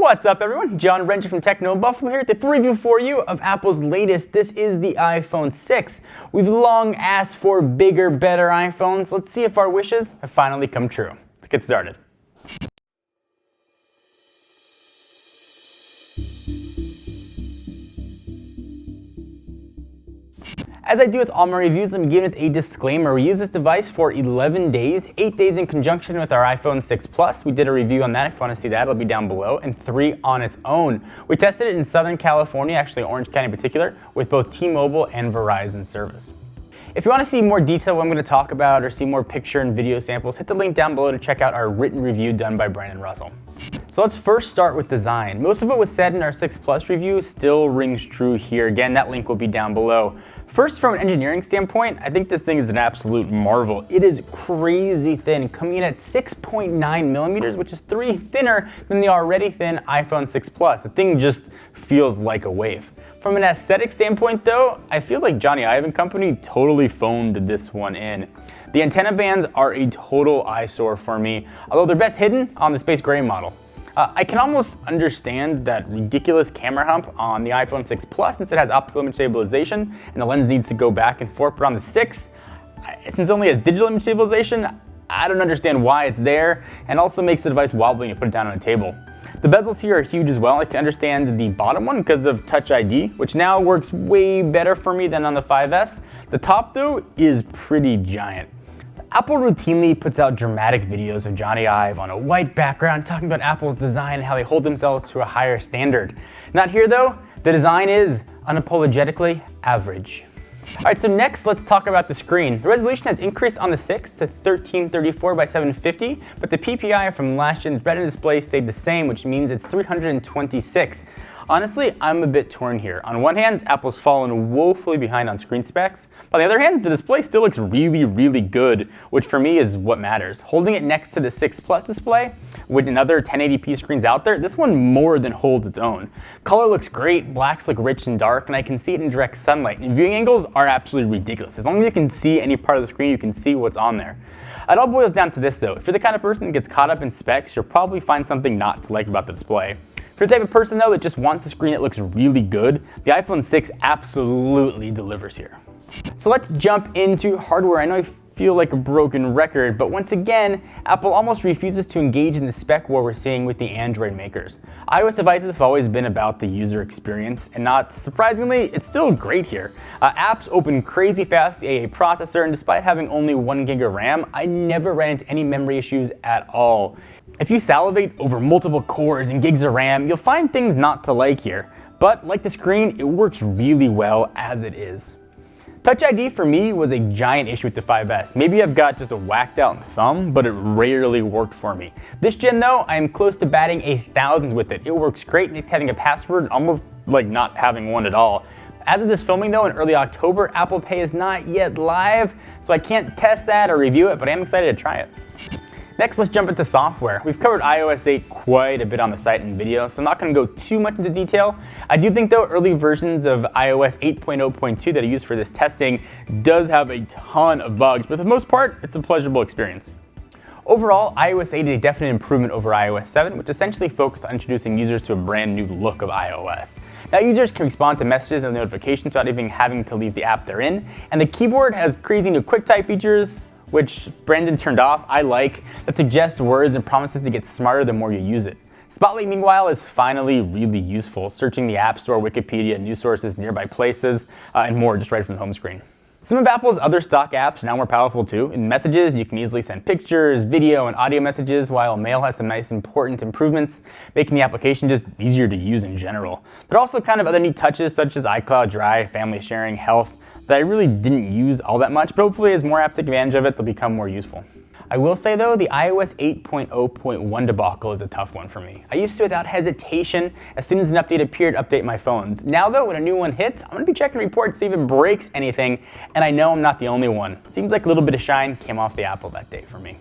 What's up everyone, John Rencher from Techno Buffalo here with the full review for you of Apple's latest. This is the iPhone 6. We've long asked for bigger, better iPhones. Let's see if our wishes have finally come true. Let's get started. As I do with all my reviews, I'm giving it a disclaimer. We use this device for 11 days, 8 days in conjunction with our iPhone 6 Plus. We did a review on that. If you want to see that, it'll be down below, and 3 on its own. We tested it in Southern California, actually Orange County in particular, with both T-Mobile and Verizon service. If you want to see more detail what I'm going to talk about or see more picture and video samples, hit the link down below to check out our written review done by Brandon Russell. So let's first start with design. Most of what was said in our 6 Plus review still rings true here. Again, that link will be down below. First, from an engineering standpoint, I think this thing is an absolute marvel. It is crazy thin, coming in at 6.9 millimeters, which is 3 thinner than the already thin iPhone 6 Plus. The thing just feels like a wave. From an aesthetic standpoint though, I feel like Johnny Ive and company totally phoned this one in. The antenna bands are a total eyesore for me, although they're best hidden on the space gray model. I can almost understand that ridiculous camera hump on the iPhone 6 Plus since it has optical image stabilization and the lens needs to go back and forth, but on the 6, since it only has digital image stabilization, I don't understand why it's there, and also makes the device wobbly when you put it down on a table. The bezels here are huge as well. I can understand the bottom one because of Touch ID, which now works way better for me than on the 5S. The top though is pretty giant. Apple routinely puts out dramatic videos of Johnny Ive on a white background talking about Apple's design and how they hold themselves to a higher standard. Not here though, the design is unapologetically average. Alright, so next let's talk about the screen. The resolution has increased on the 6 to 1334 by 750, but the PPI from last gen's Retina display stayed the same, which means it's 326. Honestly, I'm a bit torn here. On one hand, Apple's fallen woefully behind on screen specs. On the other hand, the display still looks really good, which for me is what matters. Holding it next to the 6 Plus display, with another 1080p screens out there, this one more than holds its own. Color looks great, blacks look rich and dark, and I can see it in direct sunlight. And viewing angles are absolutely ridiculous. As long as you can see any part of the screen, you can see what's on there. It all boils down to this though. If you're the kind of person that gets caught up in specs, you'll probably find something not to like about the display. If you're the type of person though that just wants a screen that looks really good, the iPhone 6 absolutely delivers here. So let's jump into hardware. I know I feel like a broken record, but once again, Apple almost refuses to engage in the spec war we're seeing with the Android makers. iOS devices have always been about the user experience, and not surprisingly, it's still great here. Apps open crazy fast, the AA processor, and despite having only 1 gig of RAM, I never ran into any memory issues at all. If you salivate over multiple cores and gigs of RAM, you'll find things not to like here. But like the screen, it works really well as it is. Touch ID for me was a giant issue with the 5S. Maybe I've got just a whacked out thumb, but it rarely worked for me. This gen though, I am close to batting 1,000 with it. It works great, makes having a password almost like not having one at all. As of this filming though, in early October, Apple Pay is not yet live, so I can't test that or review it, but I am excited to try it. Next, let's jump into software. We've covered iOS 8 quite a bit on the site and video, so I'm not going to go too much into detail. I do think though early versions of iOS 8.0.2 that I used for this testing does have a ton of bugs, but for the most part, it's a pleasurable experience. Overall, iOS 8 is a definite improvement over iOS 7, which essentially focused on introducing users to a brand new look of iOS. Now users can respond to messages and notifications without even having to leave the app they're in, and the keyboard has crazy new QuickType features, which Brandon turned off, I like, that suggest words and promises to get smarter the more you use it. Spotlight, meanwhile, is finally really useful, searching the App Store, Wikipedia, news sources, nearby places, and more just right from the home screen. Some of Apple's other stock apps are now more powerful too. In Messages, you can easily send pictures, video, and audio messages, while Mail has some nice important improvements, making the application just easier to use in general. There are also kind of other neat touches such as iCloud Drive, family sharing, health, that I really didn't use all that much, but hopefully as more apps take advantage of it, they'll become more useful. I will say though, the iOS 8.0.1 debacle is a tough one for me. I used to without hesitation, as soon as an update appeared, update my phones. Now though, when a new one hits, I'm gonna be checking reports to see if it breaks anything, and I know I'm not the only one. Seems like a little bit of shine came off the Apple that day for me.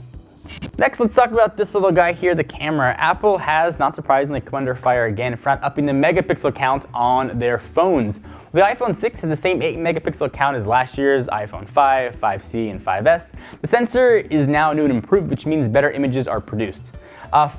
Next, let's talk about this little guy here, the camera. Apple has, not surprisingly, come under fire again for not upping the megapixel count on their phones. The iPhone 6 has the same 8 megapixel count as last year's iPhone 5, 5C, and 5S. The sensor is now new and improved, which means better images are produced.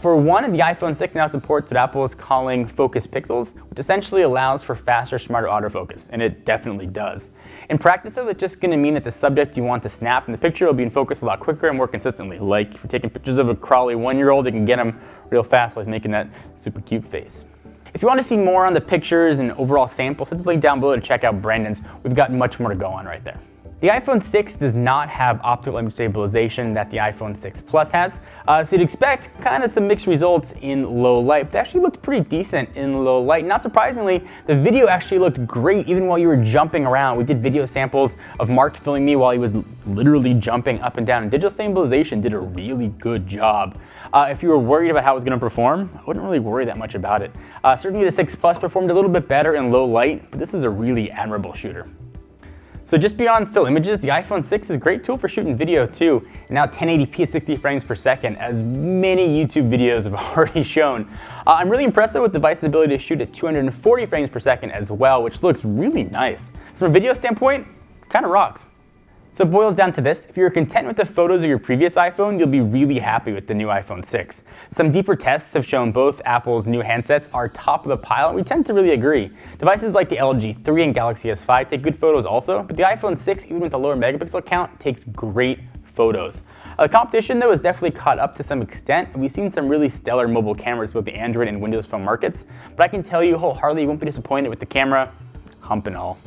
For one, the iPhone 6 now supports what Apple is calling focus pixels, which essentially allows for faster, smarter autofocus, and it definitely does. In practice, though, that's just going to mean that the subject you want to snap in the picture will be in focus a lot quicker and more consistently. Like if you're taking pictures of a crawly 1-year-old, you can get them real fast while he's making that super cute face. If you want to see more on the pictures and overall samples, hit the link down below to check out Brendan's. We've got much more to go on right there. The iPhone 6 does not have optical image stabilization that the iPhone 6 Plus has, so you'd expect kind of some mixed results in low light, but it actually looked pretty decent in low light. Not surprisingly, the video actually looked great even while you were jumping around. We did video samples of Mark filming me while he was literally jumping up and down, and digital stabilization did a really good job. If you were worried about how it was going to perform, I wouldn't really worry that much about it. Certainly the 6 Plus performed a little bit better in low light, but this is a really admirable shooter. So just beyond still images, the iPhone 6 is a great tool for shooting video too, and now 1080p at 60 frames per second, as many YouTube videos have already shown. I'm really impressed with the device's ability to shoot at 240 frames per second as well, which looks really nice. So from a video standpoint, kind of rocks. So it boils down to this: if you're content with the photos of your previous iPhone, you'll be really happy with the new iPhone 6. Some deeper tests have shown both Apple's new handsets are top of the pile, and we tend to really agree. Devices like the LG 3 and Galaxy S5 take good photos also, but the iPhone 6, even with a lower megapixel count, takes great photos. The competition, though, has definitely caught up to some extent, and we've seen some really stellar mobile cameras both the Android and Windows Phone markets, but I can tell you wholeheartedly you won't be disappointed with the camera, hump and all.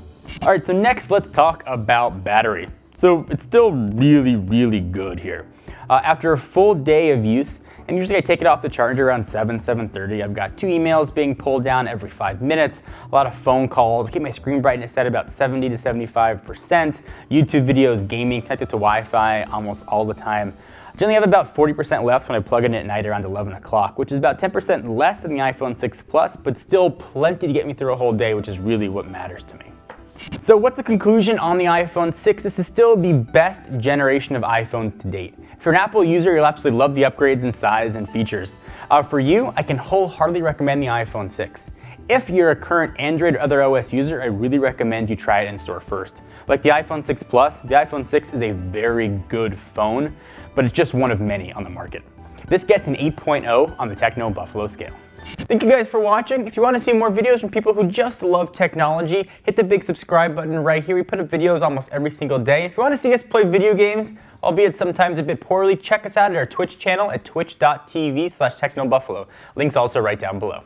All right, so next let's talk about battery. So it's still really, really good here. After a full day of use, and usually I take it off the charger around 7:30. I've got 2 emails being pulled down every 5 minutes, a lot of phone calls. I keep my screen brightness at about 70 to 75%. YouTube videos, gaming, connected to Wi-Fi almost all the time. I generally have about 40% left when I plug it in at night around 11 o'clock, which is about 10% less than the iPhone 6 Plus, but still plenty to get me through a whole day, which is really what matters to me. So what's the conclusion on the iPhone 6? This is still the best generation of iPhones to date. If you're an Apple user, you'll absolutely love the upgrades in size and features. For you, I can wholeheartedly recommend the iPhone 6. If you're a current Android or other OS user, I really recommend you try it in store first. Like the iPhone 6 Plus, the iPhone 6 is a very good phone, but it's just one of many on the market. This gets an 8.0 on the Techno Buffalo scale. Thank you guys for watching. If you want to see more videos from people who just love technology, hit the big subscribe button right here. We put up videos almost every single day. If you want to see us play video games, albeit sometimes a bit poorly, check us out at our Twitch channel at twitch.tv/technobuffalo. Link's also right down below.